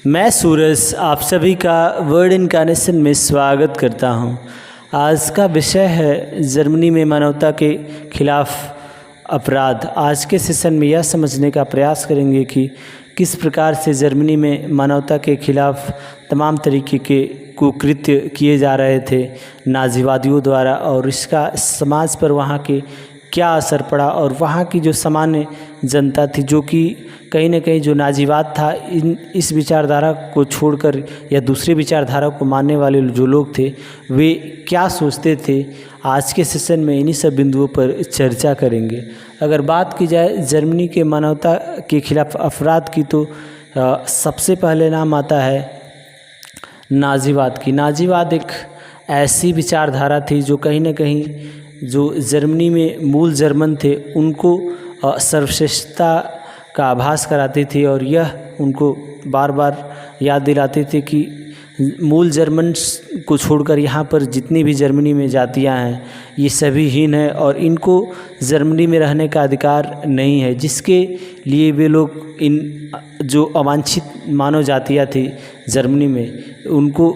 मैं सूरज आप सभी का वर्ड इनकार्नेशन में स्वागत करता हूं। आज का विषय है जर्मनी में मानवता के खिलाफ अपराध। आज के सेशन में यह समझने का प्रयास करेंगे कि किस प्रकार से जर्मनी में मानवता के खिलाफ तमाम तरीके के कुकृत्य किए जा रहे थे नाज़ीवादियों द्वारा, और इसका समाज पर वहाँ के क्या असर पड़ा, और वहाँ की जो सामान्य जनता थी जो कि कहीं न कहीं जो नाज़ीवाद था इस विचारधारा को छोड़कर या दूसरी विचारधारा को मानने वाले जो लोग थे वे क्या सोचते थे। आज के सेशन में इन्हीं सब बिंदुओं पर चर्चा करेंगे। अगर बात की जाए जर्मनी के मानवता के खिलाफ अपराध की तो सबसे पहले नाम आता है नाज़ीवाद की। नाज़ीवाद एक ऐसी विचारधारा थी जो कहीं न कहीं जो जर्मनी में मूल जर्मन थे उनको सर्वश्रेष्ठता का आभास कराती थी, और यह उनको बार बार याद दिलाती थी कि मूल जर्मन को छोड़कर यहाँ पर जितनी भी जर्मनी में जातियाँ हैं ये सभी हीन हैं और इनको जर्मनी में रहने का अधिकार नहीं है, जिसके लिए वे लोग इन जो अवांछित मानव जातियाँ थी जर्मनी में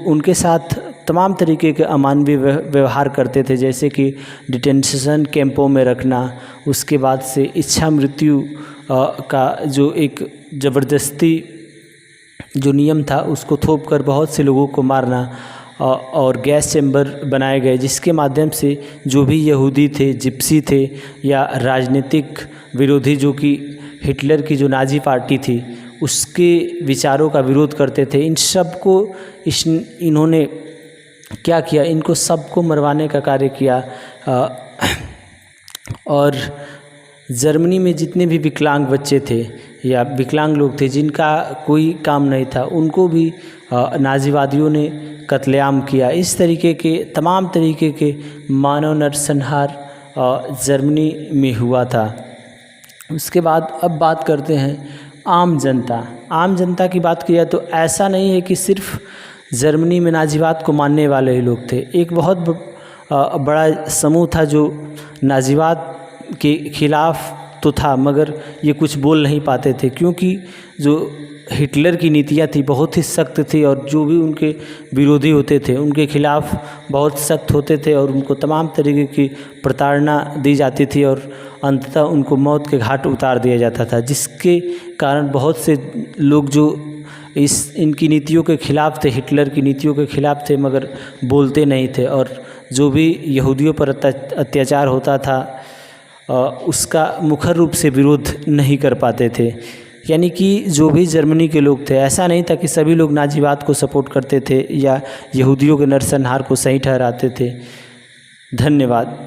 उनके साथ तमाम तरीके के अमानवीय व्यवहार करते थे, जैसे कि डिटेंशन कैंपों में रखना, उसके बाद से इच्छा मृत्यु का जो एक ज़बरदस्ती जो नियम था उसको थोप कर बहुत से लोगों को मारना, और गैस चैम्बर बनाए गए जिसके माध्यम से जो भी यहूदी थे, जिप्सी थे या राजनीतिक विरोधी जो कि हिटलर की जो नाज़ी पार्टी थी उसके विचारों का विरोध करते थे, इन सब को इन्होंने क्या किया, इनको सबको मरवाने का कार्य किया। और जर्मनी में जितने भी विकलांग बच्चे थे या विकलांग लोग थे जिनका कोई काम नहीं था उनको भी नाज़ीवादियों ने कत्लेआम किया। इस तरीके के तमाम तरीके के मानव नरसंहार जर्मनी में हुआ था। उसके बाद अब बात करते हैं आम जनता। आम जनता की बात किया तो ऐसा नहीं है कि सिर्फ जर्मनी में नाज़ीवाद को मानने वाले ही लोग थे। एक बहुत बड़ा समूह था जो नाज़ीवाद के खिलाफ तो था मगर ये कुछ बोल नहीं पाते थे, क्योंकि जो हिटलर की नीतियाँ थी बहुत ही सख्त थी और जो भी उनके विरोधी होते थे उनके खिलाफ बहुत सख्त होते थे और उनको तमाम तरीके की प्रताड़ना दी जाती थी और अंततः उनको मौत के घाट उतार दिया जाता था, जिसके कारण बहुत से लोग जो इनकी नीतियों के खिलाफ थे, हिटलर की नीतियों के खिलाफ थे मगर बोलते नहीं थे, और जो भी यहूदियों पर अत्याचार होता था उसका मुखर रूप से विरोध नहीं कर पाते थे। यानी कि जो भी जर्मनी के लोग थे ऐसा नहीं था कि सभी लोग नाज़ीवाद को सपोर्ट करते थे या यहूदियों के नरसंहार को सही ठहराते थे। धन्यवाद।